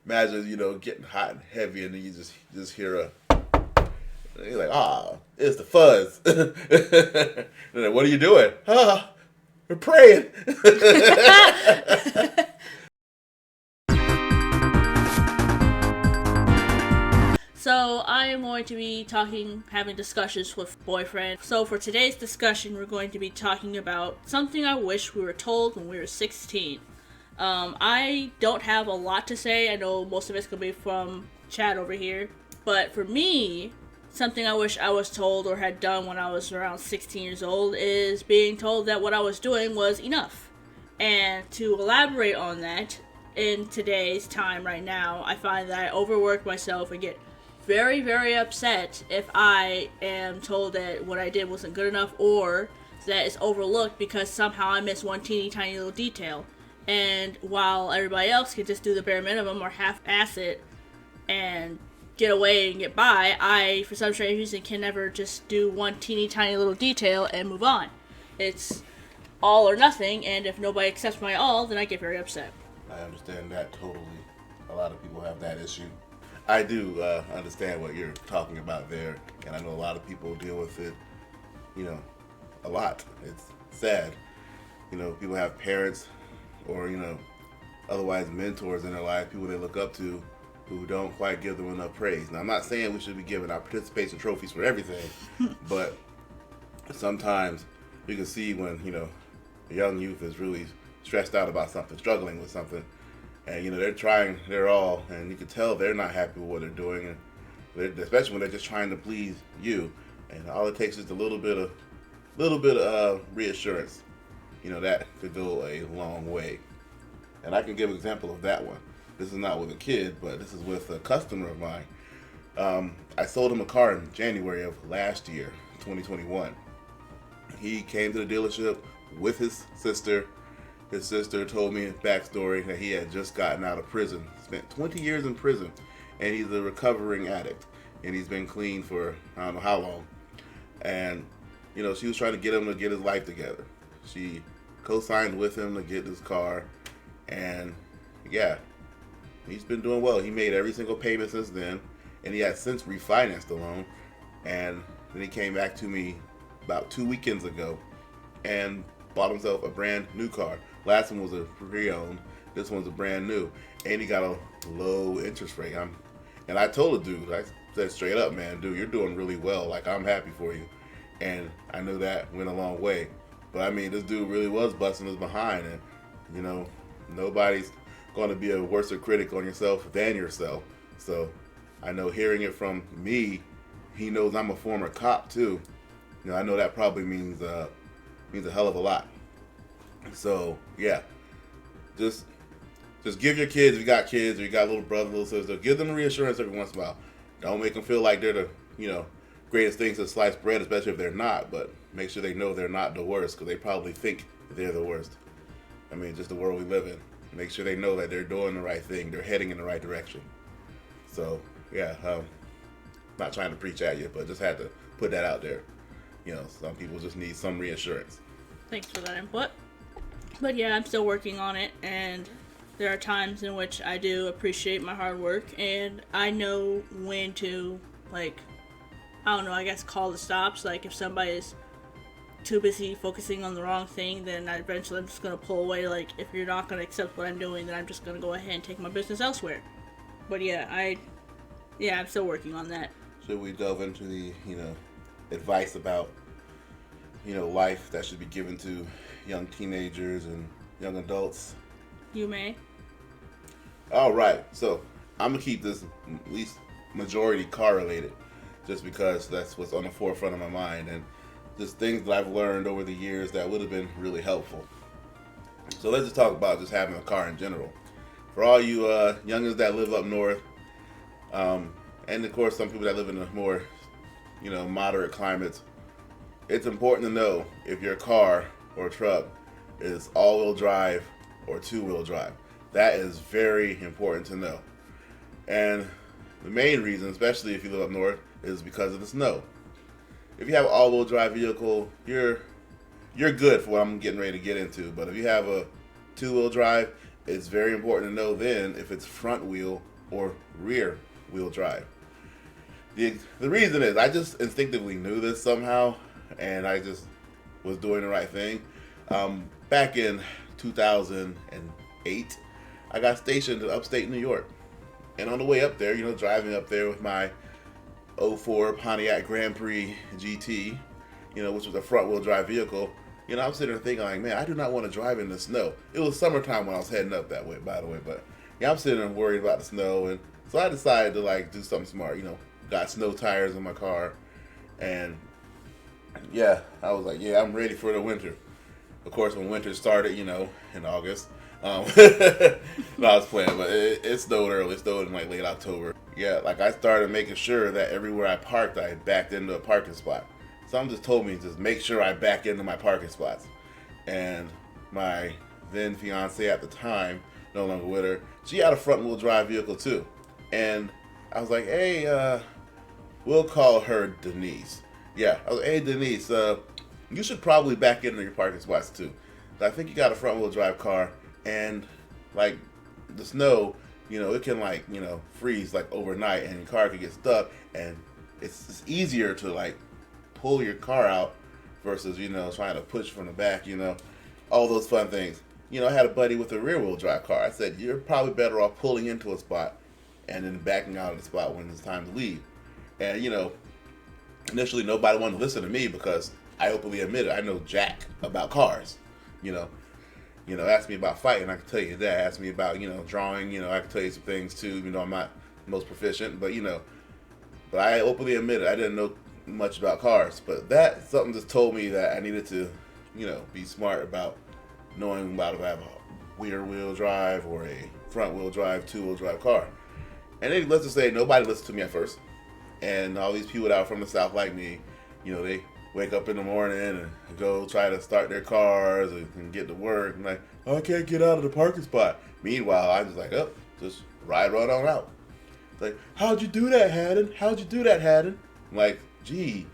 Imagine, getting hot and heavy, and then you just hear a. You're like, it's the fuzz. And then, what are you doing? We're praying. So I am going to be having discussions with boyfriend. So for today's discussion, we're going to be talking about something I wish we were told when we were 16. I don't have a lot to say. I know most of it's going to be from Chad over here. But for me, something I wish I was told or had done when I was around 16 years old is being told that what I was doing was enough. And to elaborate on that, in today's time right now, I find that I overwork myself and get very, very upset if I am told that what I did wasn't good enough or that it's overlooked because somehow I missed one teeny tiny little detail. And while everybody else can just do the bare minimum or half-ass it and get away and get by, I, for some strange reason, can never just do one teeny tiny little detail and move on. It's all or nothing, and if nobody accepts my all, then I get very upset. I understand that totally. A lot of people have that issue. I do understand what you're talking about there, and I know a lot of people deal with it, a lot. It's sad. People have parents or, otherwise mentors in their life, people they look up to who don't quite give them enough praise. Now, I'm not saying we should be giving our participation trophies for everything, but sometimes you can see when, a young youth is really stressed out about something, struggling with something, and they're trying their all, and you can tell they're not happy with what they're doing, and especially when they're just trying to please you. And all it takes is a little bit of reassurance. That could go a long way. And I can give an example of that one. This is not with a kid, but this is with a customer of mine. I sold him a car in January of last year, 2021. He came to the dealership with his sister. His sister told me a backstory that he had just gotten out of prison, spent 20 years in prison, and he's a recovering addict. And he's been clean for I don't know how long. And, she was trying to get him to get his life together. She co-signed with him to get this car. And, yeah, he's been doing well. He made every single payment since then. And he has since refinanced the loan. And then he came back to me about 2 weekends ago and bought himself a brand new car. Last one was a pre-owned. This one's a brand new. And he got a low interest rate. And I told the dude, I said straight up, man, dude, you're doing really well. Like, I'm happy for you. And I knew that went a long way. But, I mean, this dude really was busting his behind. And, nobody's going to be a worse critic on yourself than yourself. So, I know hearing it from me, he knows I'm a former cop, too. I know that probably means a hell of a lot. So, yeah. Just give your kids, if you got kids or you got little brother, little sister, give them reassurance every once in a while. Don't make them feel like they're the, greatest things to slice bread, especially if they're not, but make sure they know they're not the worst, because they probably think they're the worst. I mean, just the world we live in. Make sure they know that they're doing the right thing, they're heading in the right direction. So, yeah, not trying to preach at you, but just had to put that out there. Some people just need some reassurance. Thanks for that input. But yeah, I'm still working on it, and there are times in which I do appreciate my hard work, and I know when to, I guess call the stops. Like, if somebody is too busy focusing on the wrong thing, then eventually I'm just going to pull away. Like, if you're not going to accept what I'm doing, then I'm just going to go ahead and take my business elsewhere. But yeah, I'm still working on that. Should we delve into the, advice about, life that should be given to young teenagers and young adults? You may. All right, so I'm going to keep this at least majority car related, just because that's what's on the forefront of my mind, and just things that I've learned over the years that would have been really helpful. So let's just talk about just having a car in general. For all you youngins that live up north, and of course some people that live in the more, moderate climates, it's important to know if your car or truck is all-wheel drive or two-wheel drive. That is very important to know. And the main reason, especially if you live up north, is because of the snow. If you have an all-wheel drive vehicle, you're good for what I'm getting ready to get into. But if you have a two-wheel drive, it's very important to know then if it's front wheel or rear wheel drive. The reason is I just instinctively knew this somehow, and I just was doing the right thing. Back in 2008, I got stationed in upstate New York. And on the way up there, driving up there with my '04 Pontiac Grand Prix GT, which was a front wheel drive vehicle, I'm sitting there thinking, like, man, I do not want to drive in the snow. It was summertime when I was heading up that way, by the way, but I'm sitting there worried about the snow, and so I decided to, like, do something smart, got snow tires in my car, and yeah, I was like, yeah, I'm ready for the winter. Of course, when winter started, in August, no, I was playing, but it snowed early. It snowed in, like, late October. Yeah, like, I started making sure that everywhere I parked, I backed into a parking spot. Someone just told me, just make sure I back into my parking spots. And my then fiance at the time, no longer with her, she had a front wheel drive vehicle too. And I was like, hey, we'll call her Denise. Yeah, I was like, hey, Denise, you should probably back into your parking spots too. I think you got a front wheel drive car, and like the snow, it can, like, freeze like overnight, and your car can get stuck, and it's easier to, like, pull your car out versus, trying to push from the back, all those fun things. I had a buddy with a rear wheel drive car. I said, you're probably better off pulling into a spot and then backing out of the spot when it's time to leave. And, initially nobody wanted to listen to me because I openly admitted I know jack about cars. Ask me about fighting, I can tell you that. Ask me about, drawing, I can tell you some things too, even though I'm not most proficient, but I openly admitted I didn't know much about cars, but that something just told me that I needed to, be smart about knowing about if I have a rear wheel drive or a front wheel drive, two wheel drive car. And then let's just say nobody listened to me at first, and all these people that are from the South like me, they wake up in the morning and go try to start their cars and get to work, and like, oh, I can't get out of the parking spot. Meanwhile, I'm just like, oh, just ride right on out. It's like, how'd you do that, Haddon? How'd you do that, Haddon? I'm like, gee,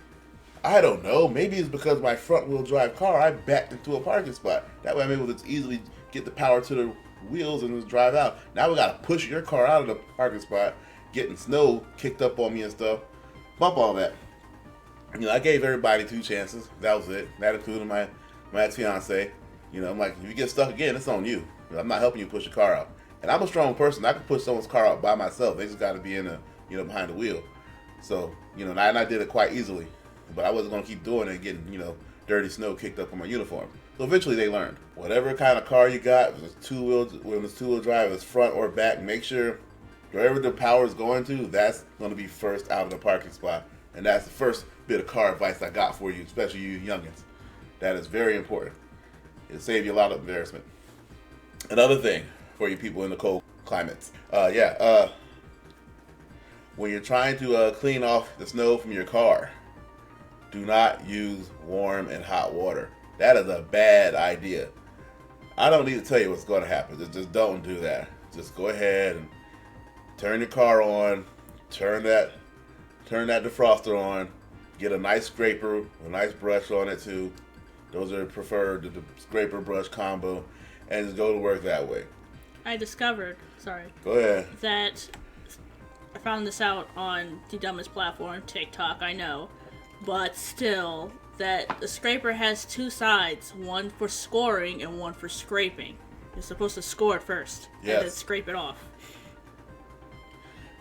I don't know. Maybe it's because my front wheel drive car, I backed into a parking spot. That way I'm able to easily get the power to the wheels and just drive out. Now we gotta push your car out of the parking spot, getting snow kicked up on me and stuff. Bump all that. I gave everybody 2 chances. That was it. That included my ex-fiance. I'm like, if you get stuck again, it's on you. I'm not helping you push your car out. And I'm a strong person. I can push someone's car out by myself. They just got to be in behind the wheel. So, and I did it quite easily. But I wasn't going to keep doing it and getting, dirty snow kicked up on my uniform. So eventually they learned. Whatever kind of car you got, when it's two-wheel drive, it's front or back, make sure wherever the power is going to, that's going to be first out of the parking spot. And that's the first bit of car advice I got for you, especially you youngins. That is very important. It'll save you a lot of embarrassment. Another thing for you people in the cold climates. When you're trying to clean off the snow from your car, do not use warm and hot water. That is a bad idea. I don't need to tell you what's going to happen. Just don't do that. Just go ahead and turn your car on, turn that defroster on, get a nice scraper, a nice brush on it too. Those are preferred, the scraper brush combo, and just go to work that way. I discovered, Go ahead. that I found this out on the dumbest platform, TikTok, I know, but still, that the scraper has 2 sides, one for scoring and one for scraping. You're supposed to score it first, yes, and then scrape it off.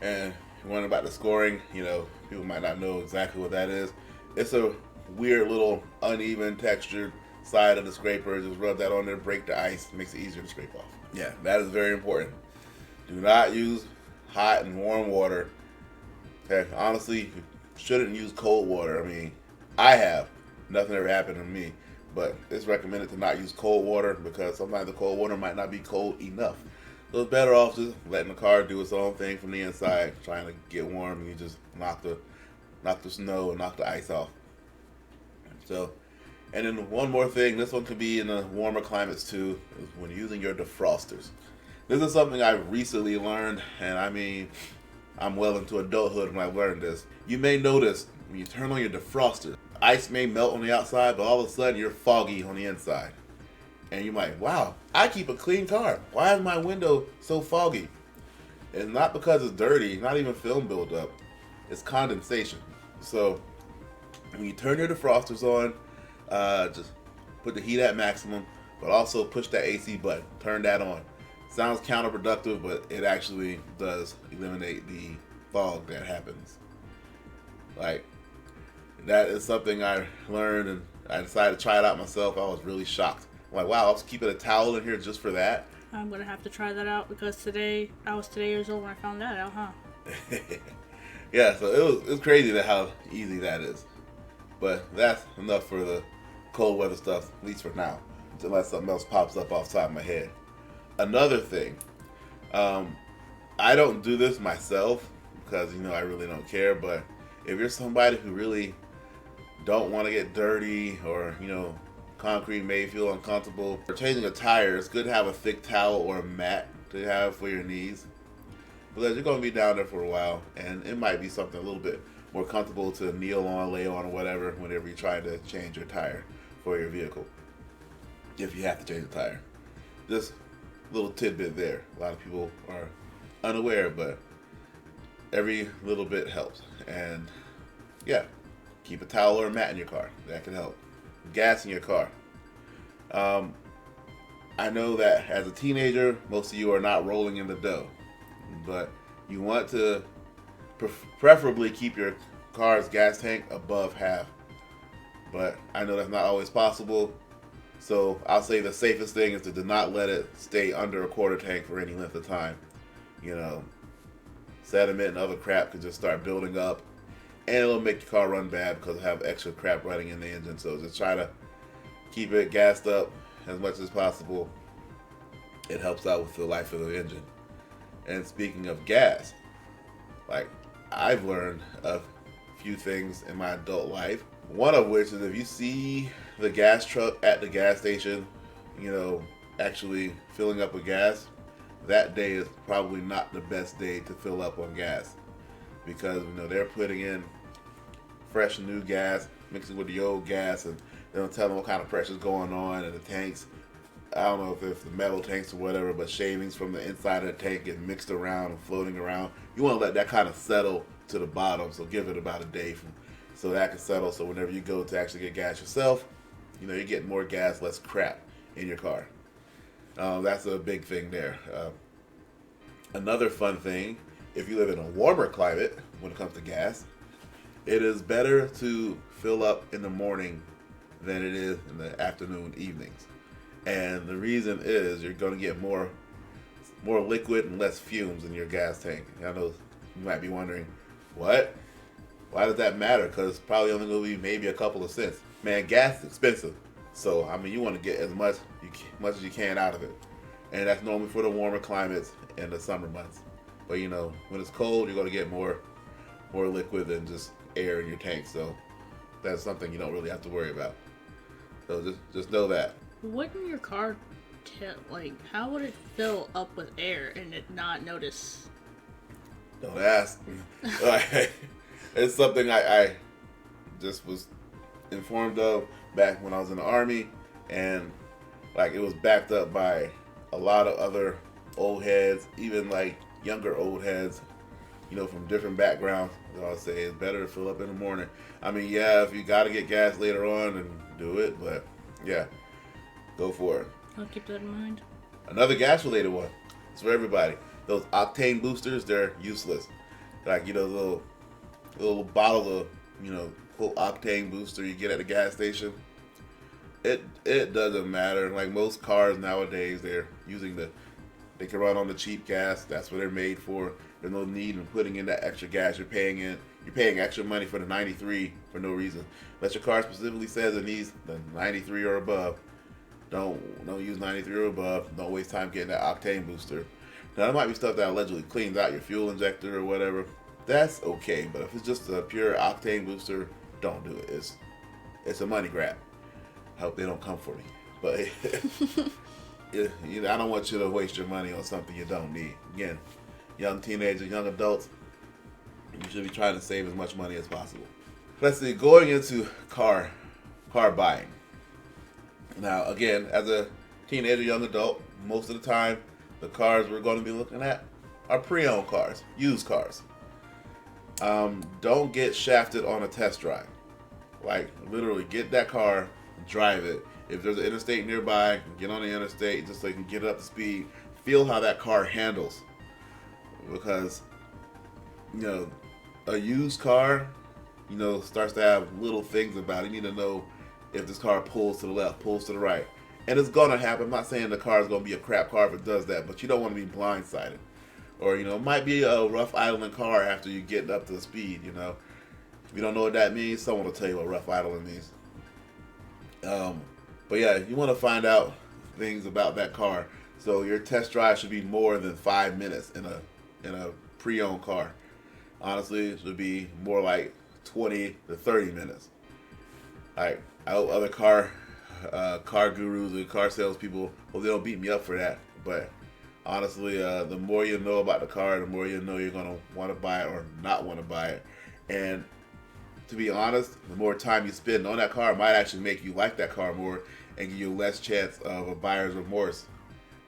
And one about the scoring, people might not know exactly what that is. It's a weird little uneven textured side of the scraper. Just rub that on there, break the ice, makes it easier to scrape off. Yeah, that is very important. Do not use hot and warm water. Okay, honestly, you shouldn't use cold water. I mean, I have. Nothing ever happened to me. But it's recommended to not use cold water because sometimes the cold water might not be cold enough. So it's better off just letting the car do its own thing from the inside, trying to get warm, and you just knock the snow and knock the ice off. So, and then one more thing, this one could be in the warmer climates too, is when using your defrosters. This is something I recently learned, and I mean, I'm well into adulthood when I learned this. You may notice when you turn on your defroster, ice may melt on the outside, but all of a sudden you're foggy on the inside. And you might, wow, I keep a clean car. Why is my window so foggy? It's not because it's dirty, not even film buildup. It's condensation. So when you turn your defrosters on, just put the heat at maximum, but also push that AC button. Turn that on. Sounds counterproductive, but it actually does eliminate the fog that happens. Like, that is something I learned, and I decided to try it out myself. I was really shocked. I'm like, wow, I was keeping a towel in here just for that. I'm gonna have to try that out because I was today years old when I found that out, huh? Yeah, so it was crazy that how easy that is. But that's enough for the cold weather stuff, at least for now, unless something else pops up off the top of my head. Another thing, I don't do this myself because, I really don't care, but if you're somebody who really don't want to get dirty, or, concrete may feel uncomfortable, or changing a tire, it's good to have a thick towel or a mat to have for your knees, because you're going to be down there for a while, and it might be something a little bit more comfortable to kneel on, lay on, or whatever whenever you're trying to change your tire for your vehicle, if you have to change the tire. Just a little tidbit there. A lot of people are unaware, but every little bit helps. And yeah, keep a towel or a mat in your car. That can help. Gas in your car. I know that as a teenager, most of you are not rolling in the dough, but you want to preferably keep your car's gas tank above half. But I know that's not always possible, so I'll say the safest thing is to do not let it stay under a quarter tank for any length of time. Sediment and other crap could just start building up, and it'll make your car run bad because it'll have extra crap running in the engine. So just try to keep it gassed up as much as possible. It helps out with the life of the engine. And speaking of gas, like, I've learned a few things in my adult life. One of which is, if you see the gas truck at the gas station, actually filling up with gas, that day is probably not the best day to fill up on gas, because they're putting in fresh new gas, mixing with the old gas, and they don't tell them what kind of pressure is going on in the tanks. I don't know if it's the metal tanks or whatever, but shavings from the inside of the tank get mixed around and floating around. You want to let that kind of settle to the bottom, so give it about a day so that can settle. So whenever you go to actually get gas yourself, you're getting more gas, less crap in your car. That's a big thing there. Another fun thing, if you live in a warmer climate when it comes to gas, it is better to fill up in the morning than it is in the afternoon, evenings. And the reason is you're going to get more liquid and less fumes in your gas tank. I know you might be wondering, what? Why does that matter? Because it's probably only going to be maybe a couple of cents. Man, gas is expensive. So, you want to get as much as you can out of it. And that's normally for the warmer climates in the summer months. But, when it's cold, you're going to get more liquid than just air in your tank. So, that's something you don't really have to worry about. So, just know that. Wouldn't your car, how would it fill up with air and it not notice? Don't ask. It's something I just was informed of back when I was in the Army, and it was backed up by a lot of other old heads, even younger old heads, from different backgrounds. So I'll say it's better to fill up in the morning. Yeah, if you got to get gas later on, then do it, but yeah, go for it. I'll keep that in mind. Another gas-related one. It's for everybody. Those Octane Boosters, they're useless. Little bottle of, quote, Octane Booster you get at the gas station. It doesn't matter. Like most cars nowadays, they're using they can run on the cheap gas. That's what they're made for. There's no need in putting in that extra gas. You're paying extra money for the 93 for no reason. Unless your car specifically says it needs the 93 or above. Don't use 93 or above. Don't waste time getting that Octane Booster. Now, there might be stuff that allegedly cleans out your fuel injector or whatever. That's okay, but if it's just a pure Octane Booster, don't do it. It's a money grab. I hope they don't come for me. But I don't want you to waste your money on something you don't need. Again, young teenagers, young adults, you should be trying to save as much money as possible. Let's see, going into car buying. Now, again, as a teenager, young adult, most of the time, the cars we're going to be looking at are pre-owned cars, used cars. Don't get shafted on a test drive. Like, literally, get that car, drive it. If there's an interstate nearby, get on the interstate just so you can get it up to speed. Feel how that car handles. Because, a used car, starts to have little things about it. You need to know if this car pulls to the left, pulls to the right. And it's going to happen. I'm not saying the car is going to be a crap car if it does that, but you don't want to be blindsided. Or, it might be a rough idling car after you get up to the speed, If you don't know what that means, someone will tell you what rough idling means. But yeah, you want to find out things about that car. So your test drive should be more than 5 minutes in a pre-owned car. Honestly, it should be more like 20 to 30 minutes. Like, I hope other car gurus or car salespeople, well, they don't beat me up for that. But honestly, the more you know about the car, the more you know you're going to want to buy it or not want to buy it. And to be honest, the more time you spend on that car might actually make you like that car more and give you less chance of a buyer's remorse,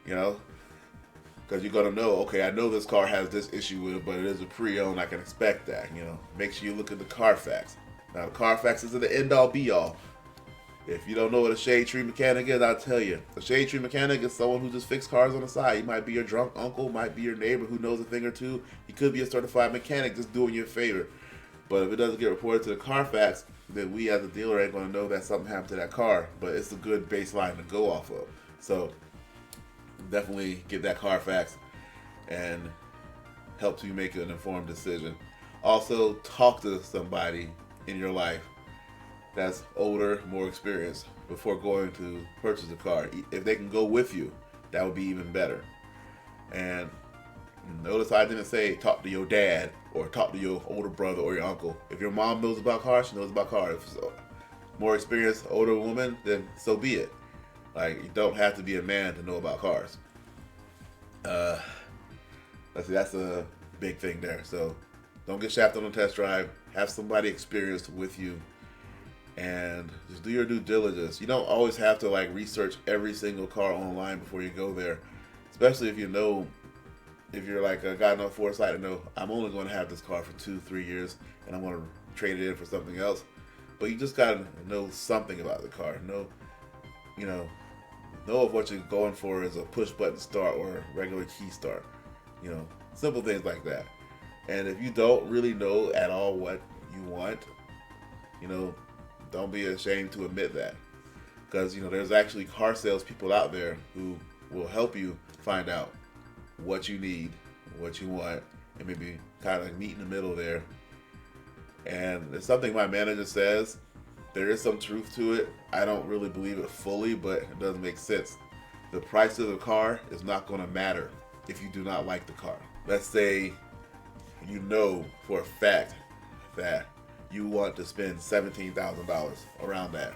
Because you're going to know, okay, I know this car has this issue with it, but it is a pre-owned, I can expect that, Make sure you look at the Carfax. Now, the Carfax isn't the end-all, be-all. If you don't know what a shade tree mechanic is, I'll tell you. A shade tree mechanic is someone who just fixes cars on the side. He might be your drunk uncle, might be your neighbor who knows a thing or two. He could be a certified mechanic just doing you a favor. But if it doesn't get reported to the Carfax, then we as a dealer ain't going to know that something happened to that car. But it's a good baseline to go off of. So definitely get that Carfax and helps you make an informed decision. Also, talk to somebody in your life that's older, more experienced before going to purchase a car. If they can go with you, that would be even better. And notice I didn't say talk to your dad or talk to your older brother or your uncle. If your mom knows about cars, she knows about cars. If it's a more experienced, older woman, then so be it. Like, you don't have to be a man to know about cars. That's a big thing there. So don't get shafted on a test drive. Have somebody experienced with you. And just do your due diligence. You don't always have to research every single car online before you go there. Especially if you're got enough foresight to know I'm only going to have this car for 2-3 years and I'm going to trade it in for something else. But you just got to know something about the car. Know if what you're going for is a push button start or a regular key start. Simple things like that. And if you don't really know at all what you want, don't be ashamed to admit that. Because, there's actually car salespeople out there who will help you find out what you need, what you want, and maybe kind of meet in the middle there. And it's something my manager says. There is some truth to it. I don't really believe it fully, but it doesn't make sense. The price of the car is not going to matter if you do not like the car. Let's say you know for a fact that you want to spend $17,000 around that.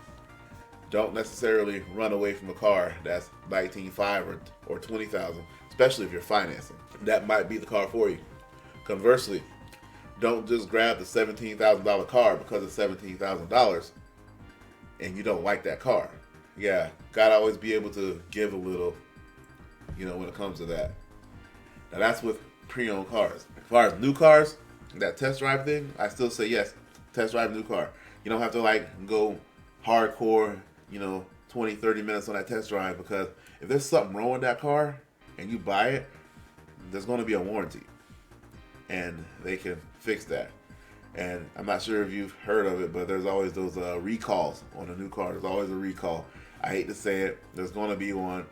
Don't necessarily run away from a car that's $19,500 or $20,000, especially if you're financing. That might be the car for you. Conversely, don't just grab the $17,000 car because it's $17,000 and you don't like that car. Yeah, gotta always be able to give a little, when it comes to that. Now that's with pre-owned cars. As far as new cars, that test drive thing, I still say yes. Test drive a new car. You don't have to go hardcore, 20, 30 minutes on that test drive, because if there's something wrong with that car and you buy it, there's going to be a warranty and they can fix that. And I'm not sure if you've heard of it, but there's always those recalls on a new car. There's always a recall. I hate to say it, there's going to be one.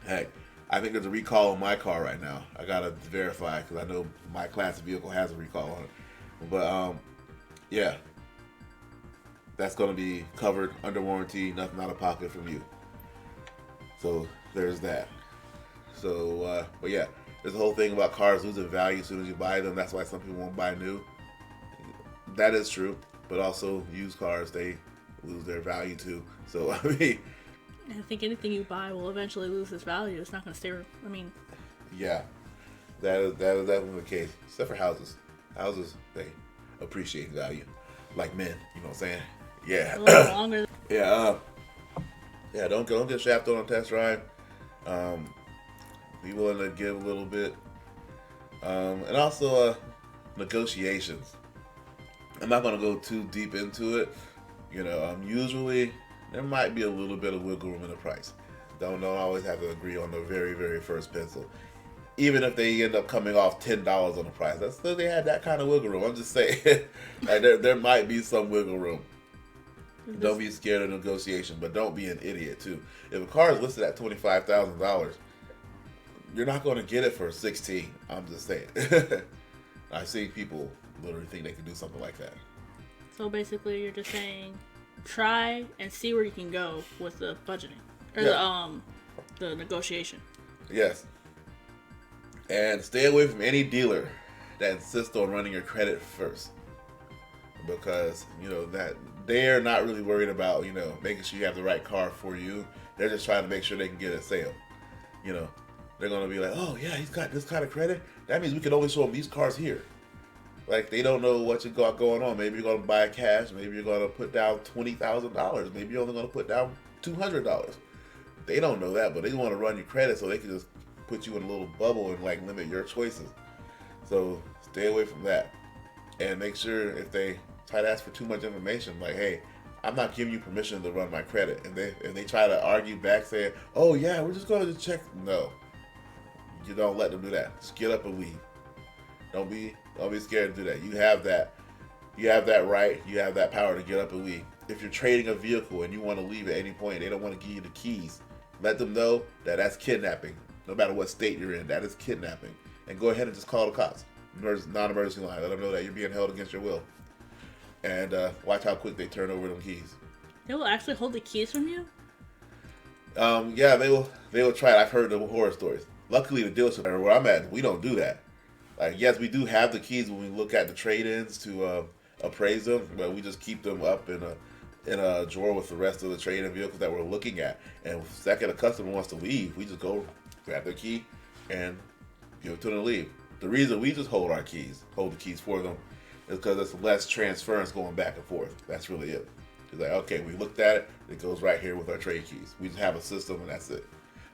Heck, I think there's a recall on my car right now. I got to verify because I know my class vehicle has a recall on it. But yeah, that's going to be covered under warranty, nothing out of pocket from you. So there's that. So, but yeah, there's a whole thing about cars losing value as soon as you buy them. That's why some people won't buy new. That is true, but also used cars, they lose their value too. So, I think anything you buy will eventually lose its value. It's not going to stay, yeah, that is definitely the case, except for houses. Houses, they appreciate value, like men, you know what I'm saying? Yeah. A little longer. Yeah, Yeah, don't get shafted on a test drive. Um, be willing to give a little bit, and also negotiations. I'm not gonna go too deep into it. Usually there might be a little bit of wiggle room in the price. Don't always have to agree on the very first pencil. Even if they end up coming off $10 on the price, that's still they had that kind of wiggle room. I'm just saying, like there might be some wiggle room. Don't be scared of negotiation, but don't be an idiot too. If a car is listed at $25,000, you're not going to get it for 16. I'm just saying. I've seen people literally think they can do something like that. So basically, you're just saying, try and see where you can go with the budgeting or the negotiation. Yes. And stay away from any dealer that insists on running your credit first, because that they're not really worried about making sure you have the right car for you. They're just trying to make sure they can get a sale. They're gonna be like, oh yeah, he's got this kind of credit. That means we can only show him these cars here. Like, they don't know what you got going on. Maybe you're gonna buy cash. Maybe you're gonna put down $20,000. Maybe you're only gonna put down $200. They don't know that, but they want to run your credit so they can just put you in a little bubble and like limit your choices. So stay away from that, and make sure if they try to ask for too much information, like, hey, I'm not giving you permission to run my credit, and if they try to argue back saying, oh yeah, we're just going to check, no, you don't let them do that. Just get up and leave. Don't be scared to do that. You have that right. You have that power to get up and leave. If you're trading a vehicle and you want to leave at any point, they don't want to give you the keys. Let them know that that's kidnapping. No matter what state you're in, that is kidnapping. And go ahead and just call the cops. Non-emergency line. Let them know that you're being held against your will. And watch how quick they turn over them keys. They will actually hold the keys from you? Yeah, they will try it. I've heard the horror stories. Luckily, the dealership where I'm at, we don't do that. Like, yes, we do have the keys when we look at the trade-ins to appraise them, but we just keep them up in a drawer with the rest of the trade-in vehicles that we're looking at. And the second a customer wants to leave, we just go grab their key and give it to them to leave. The reason we just hold the keys for them, is because it's less transference going back and forth. That's really it. It's like, okay, we looked at it, it goes right here with our trade keys. We just have a system and that's it.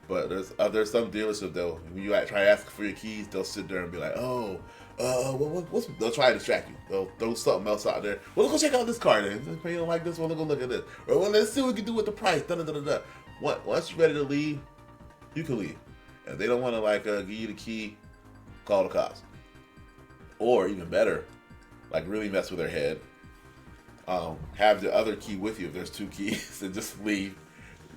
But there's some dealerships though, when you try to ask for your keys, they'll sit there and be like, oh, they'll try to distract you. They'll throw something else out there. Well, let's go check out this car then. If you don't like this one, let's go look at this. Or, well, let's see what we can do with the price. Once you're ready to leave, you can leave. And if they don't want to give you the key, call the cops. Or even better, like really mess with their head. Have the other key with you if there's two keys and just leave.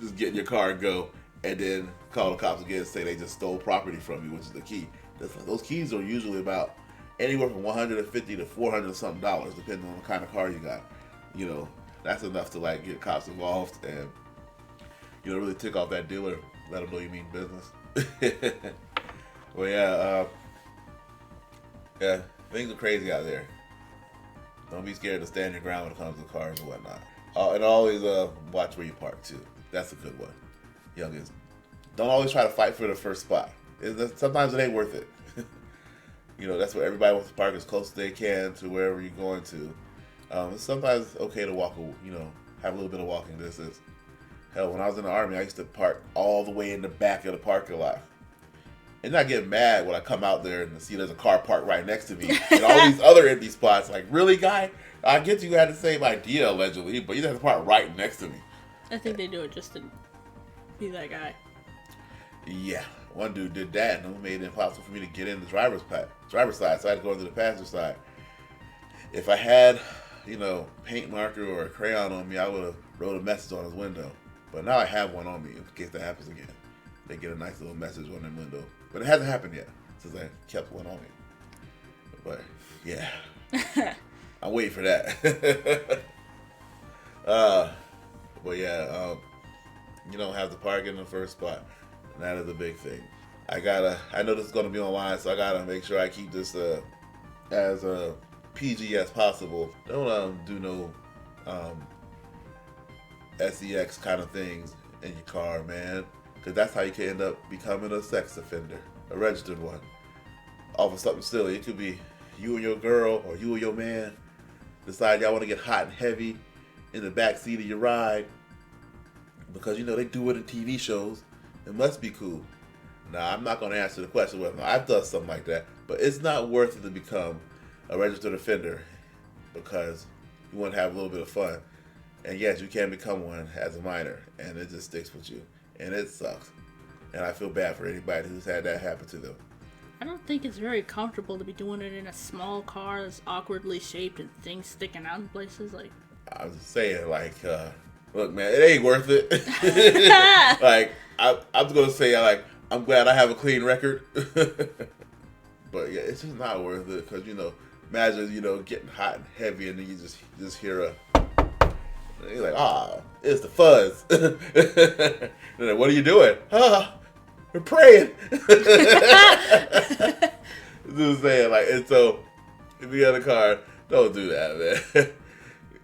Just get in your car and go. And then call the cops again and say they just stole property from you, which is the key. Those keys are usually about anywhere from $150 to $400 something, depending on the kind of car you got. That's enough to get cops involved and really tick off that dealer. Let them know you mean business. Well, yeah, things are crazy out there. Don't be scared to stand your ground when it comes to cars and whatnot. And always watch where you park too. That's a good one. Youngins, don't always try to fight for the first spot. Sometimes it ain't worth it. That's where everybody wants to park as close as they can to wherever you're going to. It's sometimes okay to walk, have a little bit of walking distance. Hell, when I was in the Army, I used to park all the way in the back of the parking lot. And not get mad when I come out there and see there's a car parked right next to me and all these other empty spots. Like, really, guy? I get you had the same idea, allegedly, but you have to park right next to me. I think they do it just to be that guy. Yeah, one dude did that, and it made it impossible for me to get in the driver's side, so I had to go into the passenger side. If I had, paint marker or a crayon on me, I would have wrote a message on his window. But now I have one on me in case that happens again. They get a nice little message on their window. But it hasn't happened yet, since I kept one on me. But, yeah. I'm waiting for that. But yeah, you don't have to park in the first spot. And that is a big thing. I know this is going to be online, so I gotta make sure I keep this as PG as possible. Don't do no sex kind of things in your car, man. Because that's how you can end up becoming a sex offender, a registered one. Off of something silly. It could be you and your girl or you and your man decide y'all want to get hot and heavy in the back seat of your ride. because they do it in TV shows. It must be cool. Now, I'm not going to answer the question whether I've done something like that, but it's not worth it to become a registered offender because you want to have a little bit of fun. And yes, you can become one as a minor, and it just sticks with you, and it sucks. And I feel bad for anybody who's had that happen to them. I don't think it's very comfortable to be doing it in a small car that's awkwardly shaped and things sticking out in places. Like, I was just saying, look, man, it ain't worth it. I'm gonna say, I'm glad I have a clean record, but yeah, it's just not worth it because imagine getting hot and heavy, and then you just hear a. You're like, it's the fuzz. And then, what are you doing? We're praying. Just saying, and so if you got a car, don't do that, man.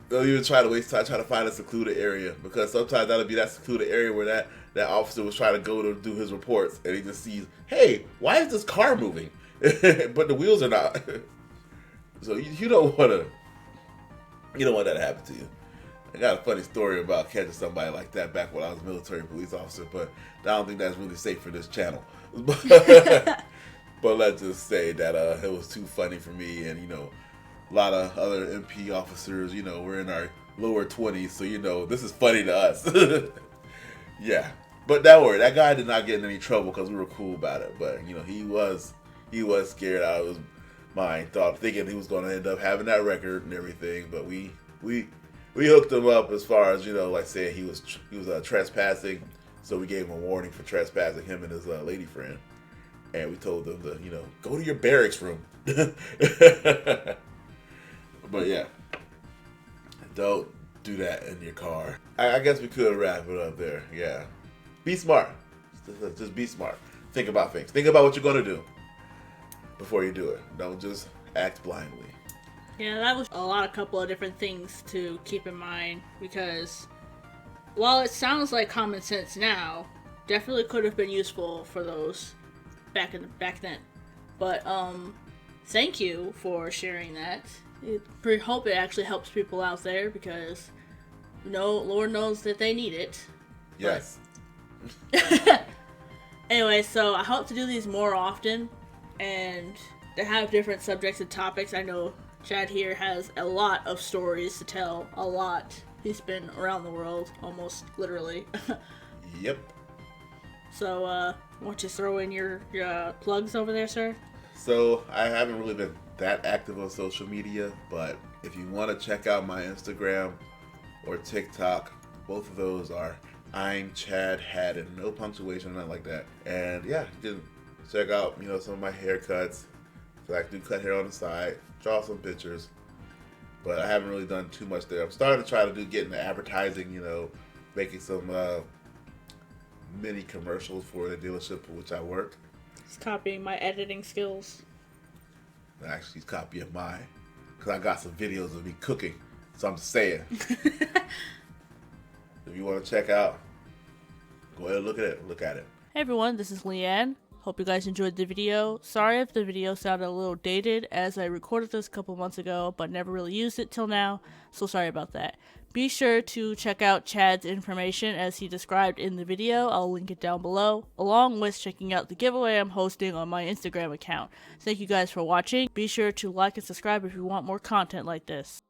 Don't even try to waste time trying to find a secluded area, because sometimes that'll be that secluded area where that officer was trying to go to do his reports, and he just sees, hey, why is this car moving? But the wheels are not. So you don't want that to happen to you. I got a funny story about catching somebody like that back when I was a military police officer, but I don't think that's really safe for this channel. But let's just say that it was too funny for me, and a lot of other MP officers, we're in our lower 20s, so this is funny to us. Yeah, but don't worry, that guy did not get in any trouble because we were cool about it. But he was scared out of his mind, thinking he was going to end up having that record and everything. But we hooked him up as far as saying he was trespassing, so we gave him a warning for trespassing, him and his lady friend, and we told them to go to your barracks room. But yeah, don't do that in your car. I guess we could wrap it up there. Yeah, be smart. Just be smart. Think about things. Think about what you're going to do before you do it. Don't just act blindly. Yeah, that was a couple of different things to keep in mind, because while it sounds like common sense now, definitely could have been useful for those back then. But thank you for sharing that. I hope it actually helps people out there, because Lord knows that they need it. Yes. Anyway, so I hope to do these more often and to have different subjects and topics. I know Chad here has a lot of stories to tell. A lot. He's been around the world, almost literally. Yep. So, why don't you throw in your plugs over there, sir? So, I haven't really been that active on social media, but if you want to check out my Instagram or TikTok, both of those are I'm Chad Haddon. No punctuation, nothing like that. And yeah, you can check out, some of my haircuts. So I do cut hair on the side, draw some pictures, but I haven't really done too much there. I'm starting to try to get into advertising, making some mini commercials for the dealership for which I work. He's copying my editing skills. Actually, he's copying mine, because I got some videos of me cooking, so I'm just saying. If you want to check out, go ahead and look at it. Hey everyone, this is Leanne. Hope you guys enjoyed the video. Sorry if the video sounded a little dated, as I recorded this a couple months ago, but never really used it till now, so sorry about that. Be sure to check out Chad's information as he described in the video. I'll link it down below, along with checking out the giveaway I'm hosting on my Instagram account. Thank you guys for watching. Be sure to like and subscribe if you want more content like this.